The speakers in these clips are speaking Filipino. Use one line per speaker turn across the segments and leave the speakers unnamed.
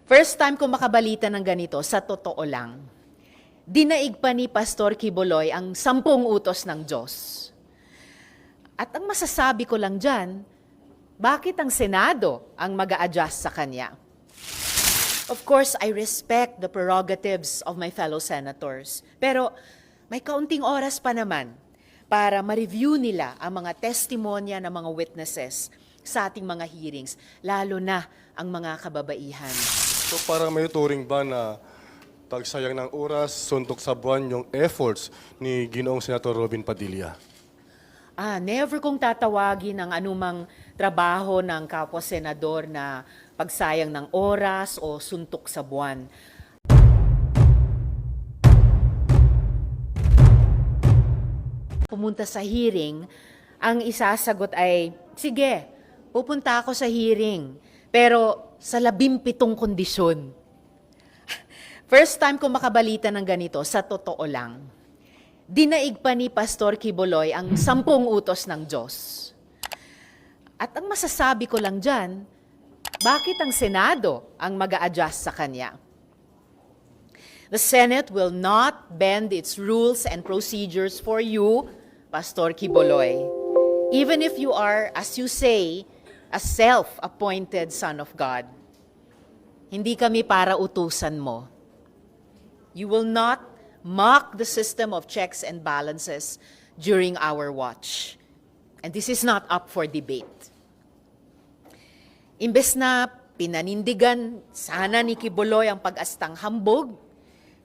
First time ko makabalita ng ganito, sa totoo lang. Dinaig pa ni Pastor Quiboloy ang 10 utos ng Diyos. At ang masasabi ko lang dyan, bakit ang Senado ang mag-a-adjust sa kanya? Of course, I respect the prerogatives of my fellow senators. Pero may kaunting oras pa naman para ma-review nila ang mga testimonya ng mga witnesses sa ating mga hearings, lalo na ang mga kababaihan.
So parang may turing ba na pagsayang ng oras, suntok sa buwan yung efforts ni Ginoong Senator Robin Padilla?
Never kong tatawagin ang anumang trabaho ng kapwa-senador na pagsayang ng oras o suntok sa buwan. Pumunta sa hearing, ang isasagot ay, sige, pupunta ako sa hearing, pero sa 17 kondisyon. First time ko makabalita ng ganito, sa totoo lang. Dinaig pa ni Pastor Quiboloy ang 10 utos ng Diyos. At ang masasabi ko lang dyan, bakit ang Senado ang mag-a-adjust sa kanya? The Senate will not bend its rules and procedures for you, Pastor Quiboloy. Even if you are, as you say, a self-appointed son of God. Hindi kami para utusan mo. You will not mock the system of checks and balances during our watch. And this is not up for debate. Imbes na pinanindigan sana ni Quiboloy ang pag-astang hambog,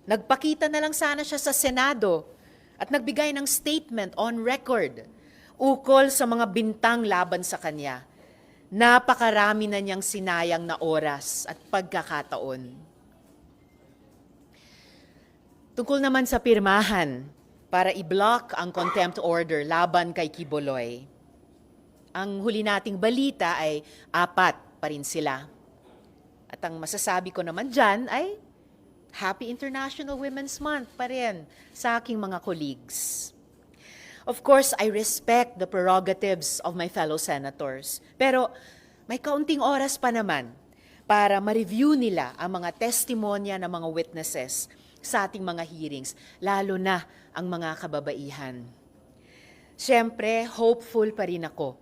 nagpakita na lang sana siya sa Senado at nagbigay ng statement on record ukol sa mga bintang laban sa kanya. Napakarami na niyang sinayang na oras at pagkakataon. Tungkol naman sa pirmahan para i-block ang contempt order laban kay Quiboloy, ang huli nating balita ay 4 pa rin sila. At ang masasabi ko naman dyan ay Happy International Women's Month pa rin sa aking mga colleagues. Of course, I respect the prerogatives of my fellow senators. Pero may kaunting oras pa naman para ma-review nila ang mga testimonya ng mga witnesses sa ating mga hearings, lalo na ang mga kababaihan. Siyempre, hopeful pa rin ako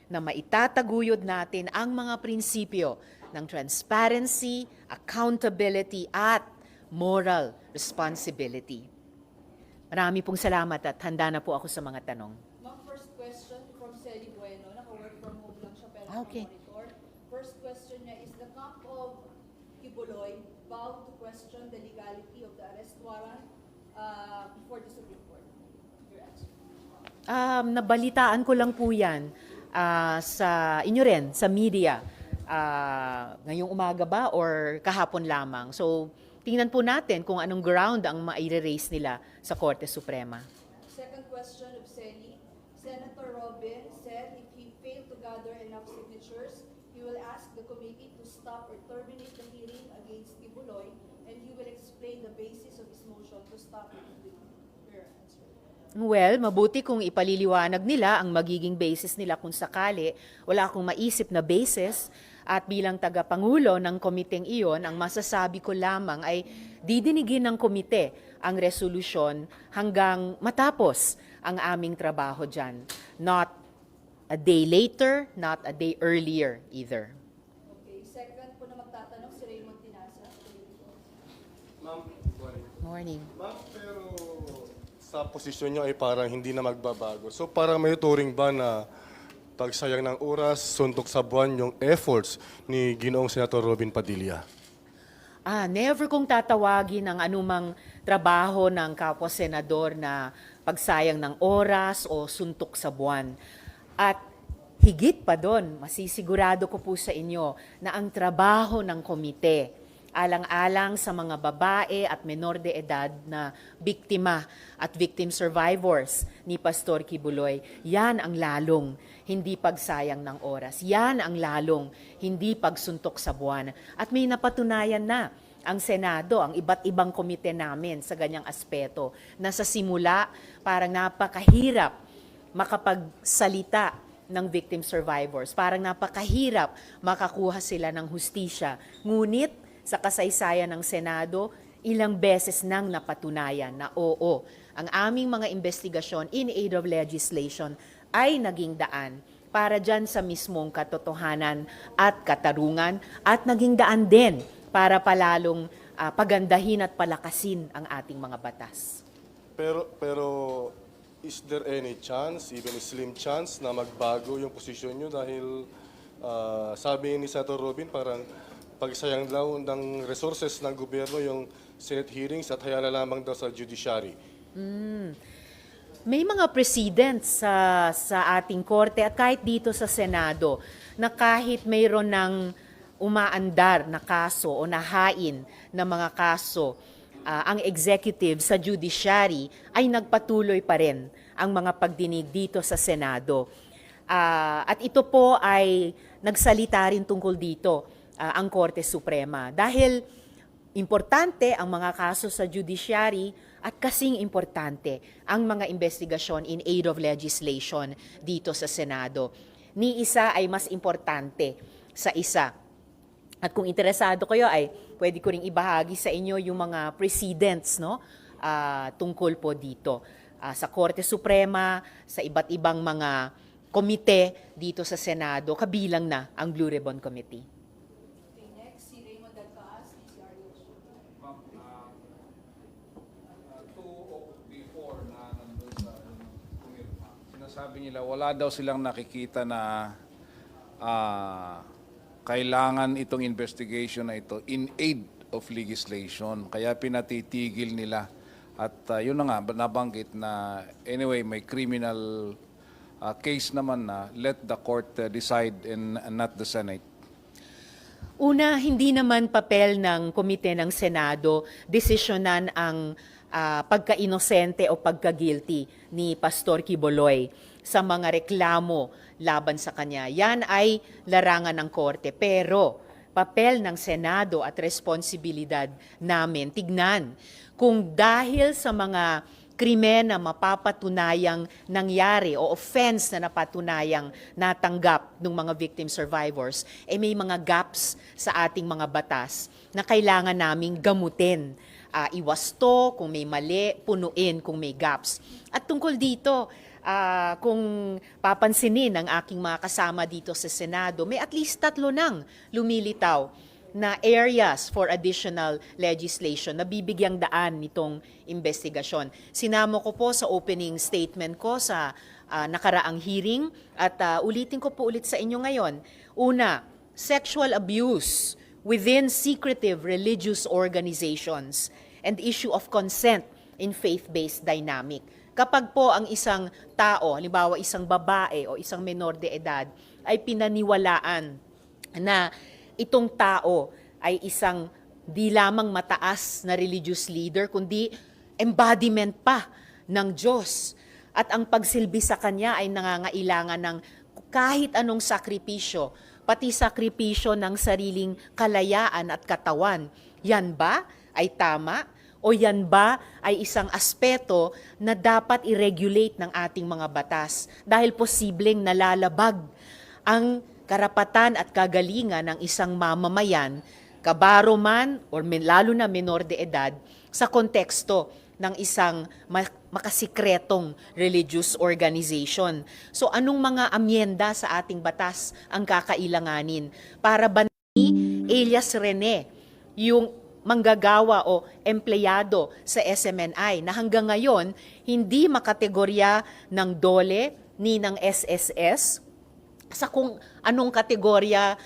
na maitataguyod natin ang mga prinsipyo ng transparency, accountability, at moral responsibility. Marami pong salamat at handa na po ako sa mga tanong.
Ma'am, first question from Celi Bueno. Naka-work from home lang siya pero
Okay.
naka-monitor. First question niya is the camp of Quiboloy vowed to question the legality of the arrest warrant before the Supreme Court. Your answer.
Nabalitaan ko lang po yan sa inyo rin, sa media. Ngayong umaga ba or kahapon lamang. So, tingnan po natin kung anong ground ang ma-raise nila sa Korte Suprema.
Second question of Celi. Senator Robin said if he failed to gather enough signatures, he will ask the committee to stop or terminate the hearing against Quiboloy and he will explain the basis of his motion to stop it. Your answer.
Well, mabuti kung ipaliliwanag nila ang magiging basis nila kung sakali. Wala akong maisip na basis. At bilang tagapangulo ng komiteng iyon, ang masasabi ko lamang ay didinigin ng komite ang resolusyon hanggang matapos ang aming trabaho dyan. Not a day later, not a day earlier either.
Okay. Second po na magtatanong si Raymond Tinasa.
Ma'am,
Morning.
Ma'am, pero sa posisyon niyo ay parang hindi na magbabago. So parang may turing ba na pagsayang ng oras, suntok sa buwan yung efforts ni Ginoong Senator Robin Padilla?
Never kong tatawagin ang anumang trabaho ng kapwa-senador na pagsayang ng oras o suntok sa buwan. At higit pa doon, masisigurado ko po sa inyo na ang trabaho ng komite, alang-alang sa mga babae at menor de edad na biktima at victim survivors ni Pastor Quiboloy, yan ang lalong hindi pagsayang ng oras. Yan ang lalong hindi pagsuntok sa buwan. At may napatunayan na ang Senado, ang iba't ibang komite namin sa ganyang aspeto, na sa simula parang napakahirap makapagsalita ng victim survivors. Parang napakahirap makakuha sila ng hustisya. Ngunit sa kasaysayan ng Senado, ilang beses nang napatunayan na oo, ang aming mga investigasyon in aid of legislation ay naging daan para dyan sa mismong katotohanan at katarungan at naging daan din para palalong pagandahin at palakasin ang ating mga batas.
Pero is there any chance, even a slim chance, na magbago yung posisyon nyo dahil sabi ni Senator Robin parang pagsayang daw ng resources ng gobyerno yung Senate hearings at hayala lamang daw sa judiciary?
May mga precedents sa ating korte at kahit dito sa Senado na kahit mayroon ng umaandar na kaso o nahain na mga kaso, ang executive sa judiciary ay nagpatuloy pa rin ang mga pagdinig dito sa Senado. At ito po ay nagsalita rin tungkol dito ang Korte Suprema dahil importante ang mga kaso sa judiciary at kasing importante ang mga investigasyon in aid of legislation dito sa Senado. Ni isa ay mas importante sa isa. At kung interesado kayo ay pwede ko ring ibahagi sa inyo yung mga precedents tungkol po dito. Sa Korte Suprema, sa iba't ibang mga komite dito sa Senado, kabilang na ang Blue Ribbon Committee.
Okay, next, si Raymond Alcaaz, DCRH.
Ma'am, before na nandun sa pumirma, sinasabi nila wala daw silang nakikita na kailangan itong investigation na ito in aid of legislation. Kaya pinatitigil nila. At yun na nga, nabanggit na anyway, may criminal case naman na let the court decide and not the Senate.
Una, hindi naman papel ng komite ng Senado desisyonan ang pagka-inosente o pagka-guilty ni Pastor Quiboloy sa mga reklamo laban sa kanya. Yan ay larangan ng korte. Pero papel ng Senado at responsibilidad namin, tignan kung dahil sa mga krimen na mapapatunayang nangyari o offense na napatunayang natanggap ng mga victim survivors, may mga gaps sa ating mga batas na kailangan naming gamutin. Iwasto kung may mali, punuin kung may gaps. At tungkol dito, kung papansinin ng aking mga kasama dito sa Senado, may at least 3 nang lumilitaw na areas for additional legislation na bibigyang daan nitong investigasyon. Sinamo ko po sa opening statement ko sa nakaraang hearing at ulitin ko po ulit sa inyo ngayon. Una, sexual abuse within secretive religious organizations and issue of consent in faith-based dynamic. Kapag po ang isang tao, halimbawa isang babae o isang menor de edad, ay pinaniwalaan na itong tao ay isang di lamang mataas na religious leader, kundi embodiment pa ng Diyos. At ang pagsilbi sa kanya ay nangangailangan ng kahit anong sakripisyo, pati sakripisyo ng sariling kalayaan at katawan. Yan ba ay tama? O yan ba ay isang aspeto na dapat i-regulate ng ating mga batas dahil posibleng nalalabag ang karapatan at kagalingan ng isang mamamayan, kabaro man o lalo na menor de edad, sa konteksto ng isang makasikretong religious organization. So anong mga amyenda sa ating batas ang kakailanganin para ba ni Elias Rene, yung manggagawa o empleyado sa SMNI na hanggang ngayon hindi makategorya ng DOLE ni ng SSS, sa kung anong kategorya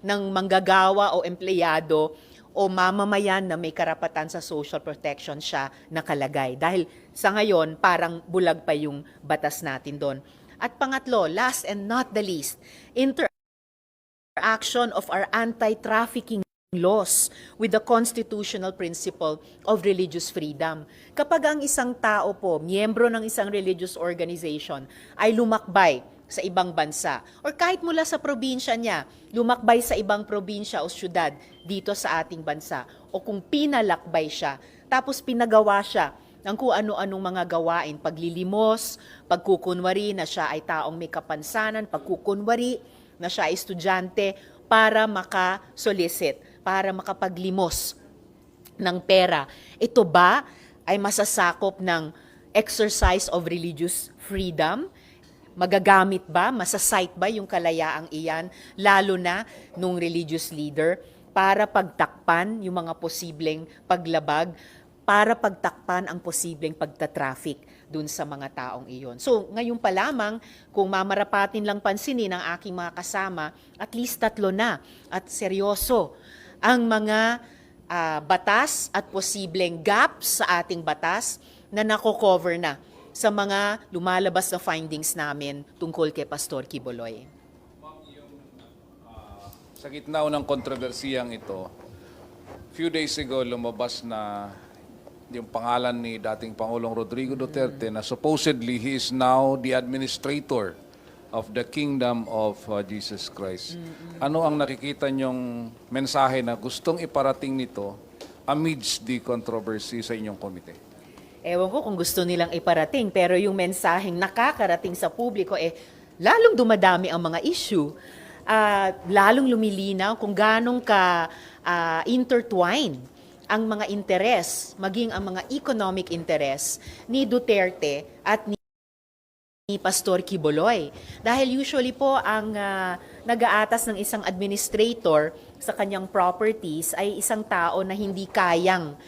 ng manggagawa o empleyado o mamamayan na may karapatan sa social protection siya nakalagay. Dahil sa ngayon, parang bulag pa yung batas natin doon. At pangatlo, last and not the least, interaction of our anti-trafficking laws with the constitutional principle of religious freedom. Kapag ang isang tao po, miyembro ng isang religious organization, ay lumakbay sa ibang bansa or kahit mula sa probinsya niya, lumakbay sa ibang probinsya o syudad dito sa ating bansa o kung pinalakbay siya, tapos pinagawa siya ng kung ano-anong mga gawain, paglilimos, pagkukunwari na siya ay taong may kapansanan, pagkukunwari na siya ay estudyante para maka-solicit para makapaglimos ng pera. Ito ba ay masasakop ng exercise of religious freedom? Magagamit ba, masasite ba yung kalayaang iyan, lalo na nung religious leader, para pagtakpan yung mga posibleng paglabag, para pagtakpan ang posibleng pagtatraffic dun sa mga taong iyon. So, ngayon pa lamang, kung mamarapatin lang pansinin ng aking mga kasama, at least 3 na at seryoso ang mga batas at posibleng gaps sa ating batas na nako-cover na sa mga lumalabas na findings namin tungkol kay Pastor Quiboloy.
Sa gitna ng kontrobersiyang ito, few days ago lumabas na yung pangalan ni dating Pangulong Rodrigo Duterte na supposedly he is now the administrator of the kingdom of Jesus Christ. Ano ang nakikita niyong mensahe na gustong iparating nito amidst the controversy sa inyong komite?
Ewan ko kung gusto nilang iparating, pero yung mensaheng nakakarating sa publiko, lalong dumadami ang mga issue. Lalong lumilinaw kung ganong intertwine ang mga interes, maging ang mga economic interes ni Duterte at ni Pastor Quiboloy. Dahil usually po ang nag-aatas ng isang administrator sa kanyang properties ay isang tao na hindi kayang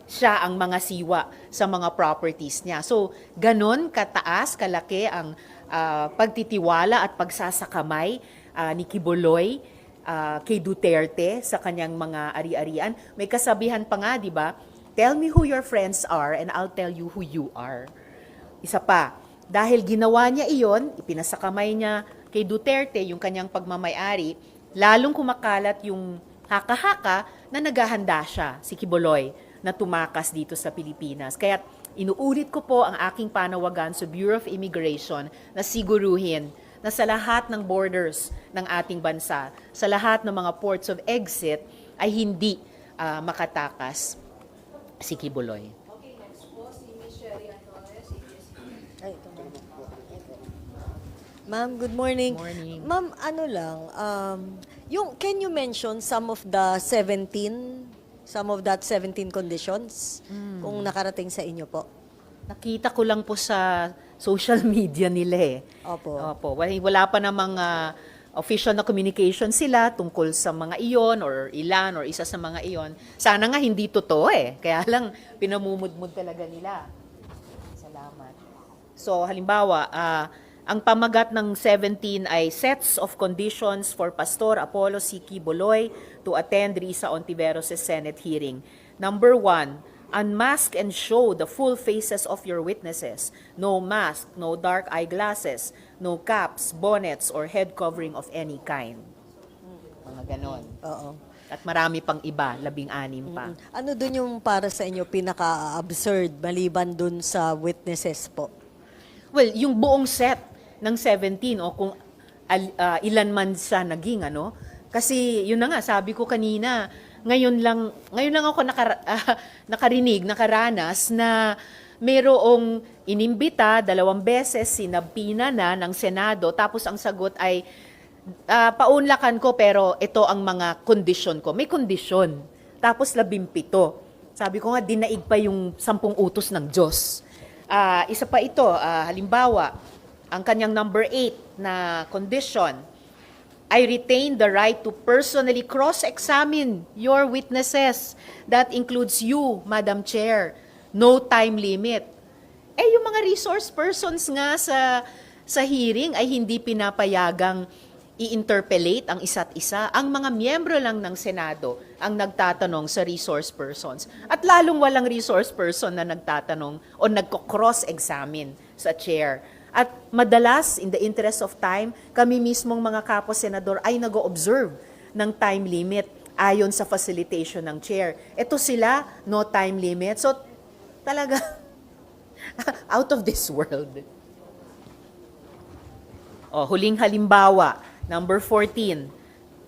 siya ang mga siwa sa mga properties niya. So, ganon kataas, kalaki ang pagtitiwala at pagsasakamay ni Quiboloy kay Duterte sa kanyang mga ari-arian. May kasabihan pa nga, di ba? Tell me who your friends are and I'll tell you who you are. Isa pa, dahil ginawa niya iyon, ipinasakamay niya kay Duterte yung kanyang pagmamayari, lalong kumakalat yung haka-haka na naghahanda siya, si Quiboloy, na tumakas dito sa Pilipinas. Kaya inuulit ko po ang aking panawagan sa Bureau of Immigration na siguruhin na sa lahat ng borders ng ating bansa, sa lahat ng mga ports of exit, ay hindi makatakas si Quiboloy.
Okay, next po, si Ms. Sherry Antones, ABS-CBN.
Ay, ito na. Ma'am, good morning.
Morning.
Ma'am, ano lang, can you mention some of that 17 conditions kung nakarating sa inyo po?
Nakita ko lang po sa social media nila
Opo.
Opo. Wala pa namang official na communication sila tungkol sa mga iyon or ilan or isa sa mga iyon. Sana nga hindi totoo Kaya lang pinamumudmud talaga nila. Salamat. So halimbawa, ang pamagat ng 17 ay sets of conditions for Pastor Apollo C. Quiboloy to attend Risa Ontiveros' Senate hearing. Number 1, unmask and show the full faces of your witnesses. No mask, no dark eyeglasses, no caps, bonnets, or head covering of any kind. Mga ganon.
Oo.
At marami pang iba, 16 pa.
Ano dun yung para sa inyo pinaka-absurd maliban dun sa witnesses po?
Well, yung buong set ng 17 o kung ilan man sa naging kasi yun na nga sabi ko kanina, ngayon lang ako nakaranas na mayroong inimbita 2 beses, sinabina na ng Senado, tapos ang sagot ay paunlakan ko pero ito ang mga kondisyon ko. May kondisyon. Tapos 17. Sabi ko nga, dinaig pa yung 10 utos ng Diyos. Isa pa ito, halimbawa, ang kanyang number 8 na condition, I retain the right to personally cross-examine your witnesses. That includes you, Madam Chair. No time limit. Yung mga resource persons nga sa hearing ay hindi pinapayagang i-interpellate ang isa't isa. Ang mga miyembro lang ng Senado ang nagtatanong sa resource persons. At lalong walang resource person na nagtatanong o nagko-cross-examine sa chair. At madalas, in the interest of time, kami mismong mga kapwa-senador ay nag-o-observe ng time limit ayon sa facilitation ng chair. Ito sila, no time limit. So, talaga, out of this world. Huling halimbawa, number 14,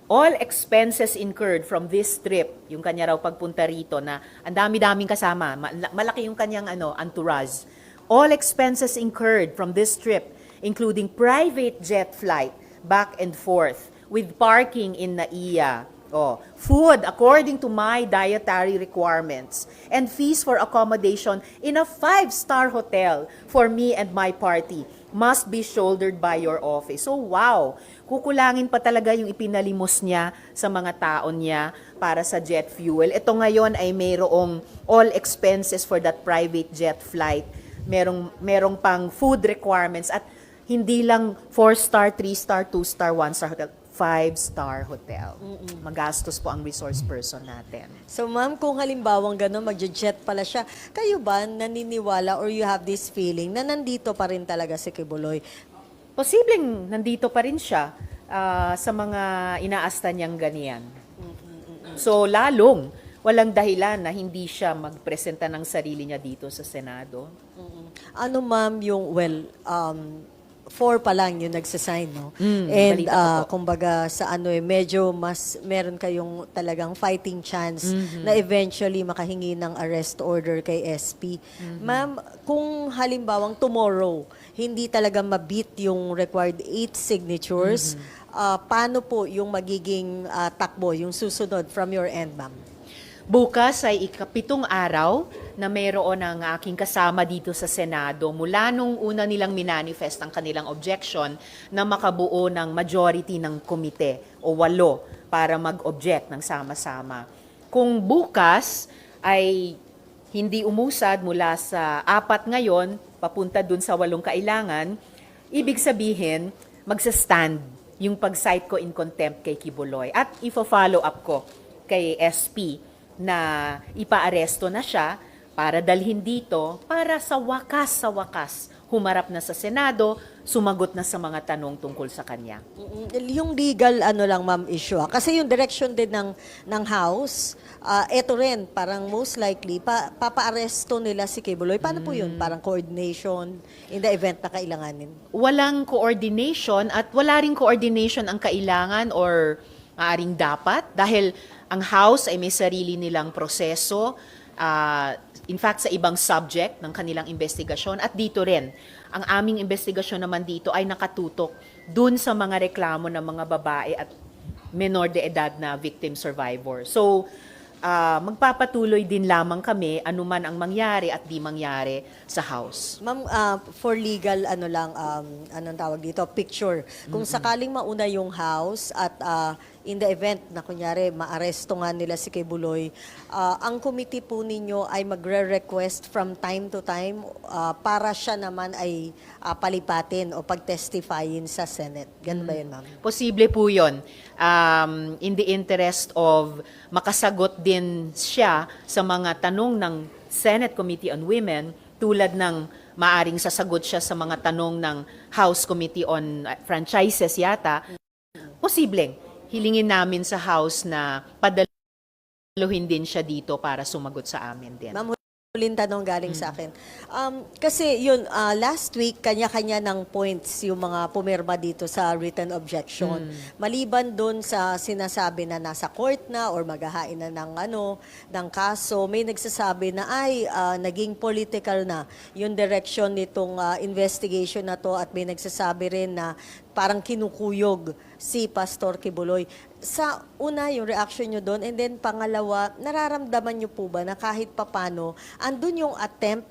all expenses incurred from this trip, yung kanya raw pagpunta rito na ang dami-daming kasama, malaki yung kanyang entourage. All expenses incurred from this trip, including private jet flight back and forth with parking in NAIA, Oh, food according to my dietary requirements and fees for accommodation in a 5-star hotel for me and my party must be shouldered by your office. So wow, kukulangin pa talaga yung ipinalimos niya sa mga taon niya para sa jet fuel. Ito ngayon ay mayroong all expenses for that private jet flight. Merong pang food requirements at hindi lang 4-star, 3-star, 2-star, 1-star hotel. 5-star hotel. Magastos po ang resource person natin.
So ma'am, kung halimbawang gano'n, magje-jet pala siya, kayo ba naniniwala or you have this feeling na nandito pa rin talaga si Kibuloy?
Posibleng nandito pa rin siya sa mga inaasta niyang ganyan. So lalong walang dahilan na hindi siya magpresenta ng sarili niya dito sa Senado.
Ano ma'am yung, 4 pa lang yung nagsasign, no? And
balita ko po.
kumbaga sa medyo mas meron kayong talagang fighting chance na eventually makahingi ng arrest order kay SP. Ma'am, kung halimbawang tomorrow, hindi talaga mabit yung required 8 signatures, paano po yung magiging takbo, yung susunod from your end, ma'am?
Bukas ay ika-7 araw na mayroon ang aking kasama dito sa Senado mula nung una nilang minanifest ang kanilang objection na makabuo ng majority ng komite o 8 para mag-object ng sama-sama. Kung bukas ay hindi umusad mula sa 4 ngayon, papunta dun sa 8 kailangan, ibig sabihin, magsa-stand yung pag-cite ko in contempt kay Kibuloy at ifo-follow up ko kay SP na ipaaresto na siya para dalhin dito para sa wakas humarap na sa Senado, sumagot na sa mga tanong tungkol sa kanya.
Yung legal lang ma'am issue. Kasi yung direction din ng House, eto rin parang most likely papa-aresto nila si Kibuloy. Paano po yun? Parang coordination in the event na kailanganin.
Walang coordination at wala ring coordination ang kailangan or maaring dapat dahil ang House ay may sarili nilang proseso, in fact sa ibang subject ng kanilang investigasyon at dito rin. Ang aming investigasyon naman dito ay nakatutok dun sa mga reklamo ng mga babae at menor de edad na victim survivor. So, magpapatuloy din lamang kami anuman ang mangyari at di mangyari sa House.
Ma'am, for legal, anong tawag dito, picture. Kung sakaling mauna yung House at in the event na kunyari maaresto nga nila si Kibuloy, ang committee po ninyo ay magre-request from time to time para siya naman ay palipatin o pag-testifyin sa Senate. Ganun ba yun, ma'am?
Posible po yun. In the interest of makasagot din siya sa mga tanong ng Senate Committee on Women tulad ng maaring sasagot siya sa mga tanong ng House Committee on Franchises yata, posibleng hilingin namin sa House na padaluhin din siya dito para sumagot sa amin din.
Ma'am, huling tanong galing sa akin. Kasi yun, last week, kanya-kanya ng points yung mga pumirma dito sa written objection. Maliban dun sa sinasabi na nasa court na or maghahain na ng kaso, may nagsasabi na naging political na yung direction nitong investigation na to at may nagsasabi rin na parang kinukuyog si Pastor Kibuloy. Sa una, yung reaction nyo doon, and then pangalawa, nararamdaman nyo po ba na kahit papano, andun yung attempt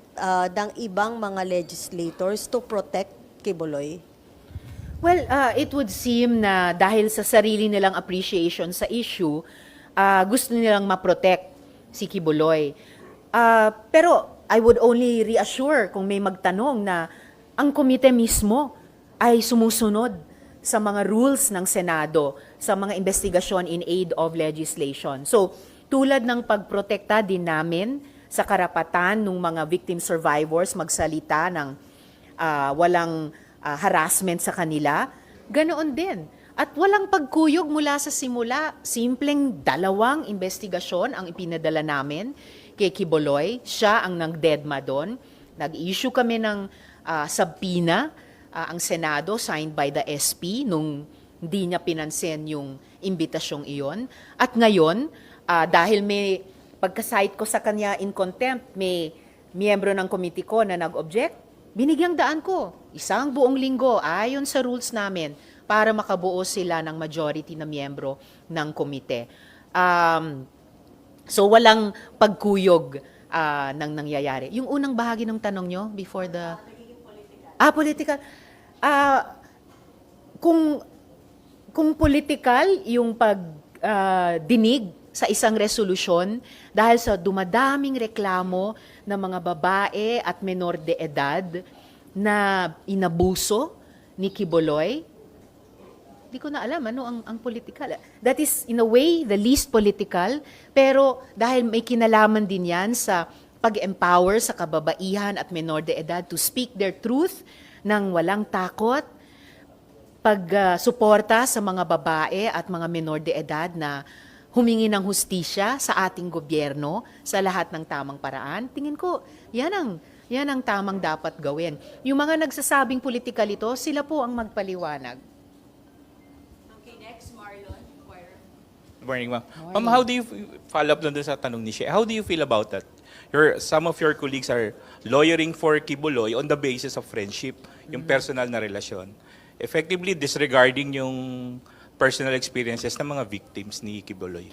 ng ibang mga legislators to protect Kibuloy?
Well, it would seem na dahil sa sarili nilang appreciation sa issue, gusto nilang ma-protect si Kibuloy. Pero I would only reassure kung may magtanong na ang komite mismo ay sumusunod sa mga rules ng Senado, sa mga investigasyon in aid of legislation. So, tulad ng pagprotekta din namin sa karapatan ng mga victim survivors magsalita ng walang harassment sa kanila, ganoon din. At walang pagkuyog mula sa simula, simpleng 2 investigasyon ang ipinadala namin kay Kibuloy. Siya ang nagdedma doon. Nag-issue kami ng subpoena, ang Senado signed by the SP nung hindi niya pinansin yung imbitasyong iyon. At ngayon, dahil may pagka-cite ko sa kanya in contempt, may miyembro ng committee ko na nag-object, binigyang daan ko 1 buong linggo ayon sa rules namin para makabuo sila ng majority na miyembro ng komite. So walang pagkuyog ng nangyayari. Yung unang bahagi ng tanong nyo before the... political. Kung political yung pagdinig sa isang resolusyon dahil sa dumadaming reklamo ng mga babae at menor de edad na inabuso ni Quiboloy, di ko na alam ano ang political. That is, in a way, the least political. Pero dahil may kinalaman din yan sa pag-empower sa kababaihan at menor de edad to speak their truth nang walang takot, pag-suporta sa mga babae at mga menor de edad na humingi ng hustisya sa ating gobyerno sa lahat ng tamang paraan, tingin ko, yan ang tamang dapat gawin. Yung mga nagsasabing political ito, sila po ang magpaliwanag.
Okay, next, Marlon. Inquirer.
Good morning, ma'am. Ma'am, how do you follow up doon sa tanong ni Shea? How do you feel about that? Some of your colleagues are lawyering for Quiboloy on the basis of friendship, yung personal na relasyon. Effectively disregarding yung personal experiences ng mga victims ni Quiboloy.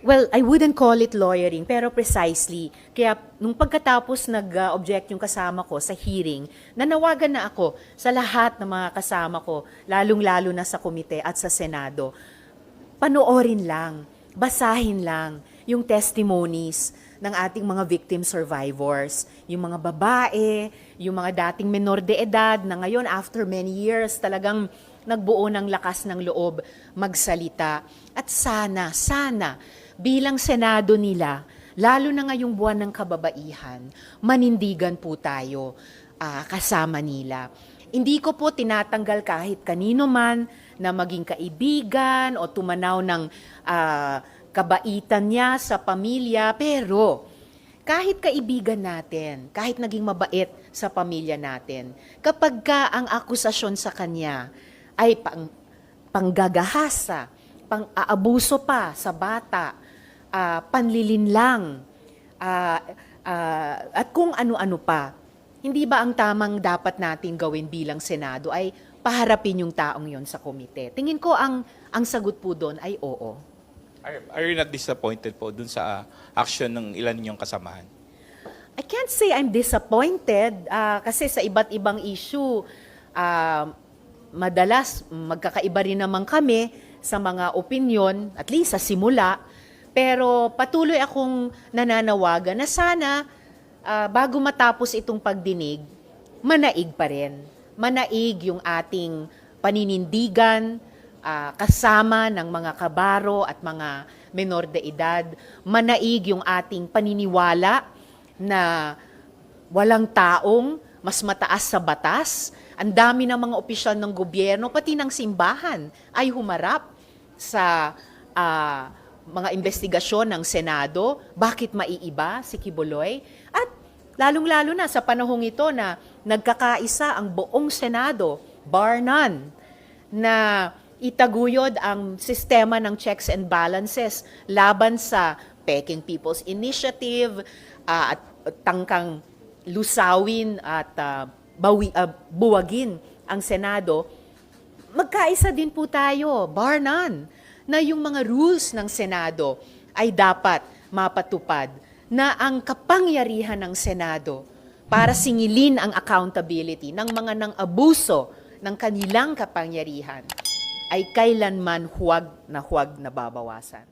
Well, I wouldn't call it lawyering, pero precisely. Kaya nung pagkatapos nag-object yung kasama ko sa hearing, nanawagan na ako sa lahat ng mga kasama ko, lalong-lalo na sa komite at sa Senado. Panoorin lang, basahin lang yung testimonies ng ating mga victim survivors, yung mga babae, yung mga dating menor de edad na ngayon after many years talagang nagbuo ng lakas ng loob magsalita. At sana bilang Senado nila, lalo na ngayong buwan ng kababaihan, manindigan po tayo kasama nila. Hindi ko po tinatanggal kahit kanino man na maging kaibigan o tumanaw ng kabaitan niya sa pamilya, pero kahit kaibigan natin, kahit naging mabait sa pamilya natin, kapag ang akusasyon sa kanya ay panggagahasa, pang-aabuso pa sa bata, panlilinlang, at kung ano-ano pa, hindi ba ang tamang dapat natin gawin bilang Senado ay paharapin yung taong yon sa komite? Tingin ko ang sagot po doon ay oo.
Are you not disappointed po dun sa action ng ilan ninyong kasamahan?
I can't say I'm disappointed kasi sa iba't ibang issue, madalas magkakaiba rin naman kami sa mga opinion, at least sa simula. Pero patuloy akong nananawagan na sana bago matapos itong pagdinig, manaig pa rin. Manaig yung ating paninindigan, kasama ng mga kabaro at mga menor de edad. Manaig yung ating paniniwala na walang taong mas mataas sa batas. Ang dami ng mga opisyal ng gobyerno, pati ng simbahan, ay humarap sa mga investigasyon ng Senado. Bakit maiiba si Quiboloy? At lalong-lalo na sa panahong ito na nagkakaisa ang buong Senado, bar none, na itaguyod ang sistema ng checks and balances laban sa Peking People's Initiative at tangkang lusawin at buwagin ang Senado. Magkaisa din po tayo, bar none, na yung mga rules ng Senado ay dapat mapatupad, na ang kapangyarihan ng Senado para singilin ang accountability ng mga nang-abuso ng kanilang kapangyarihan ay kailanman huwag na babawasan.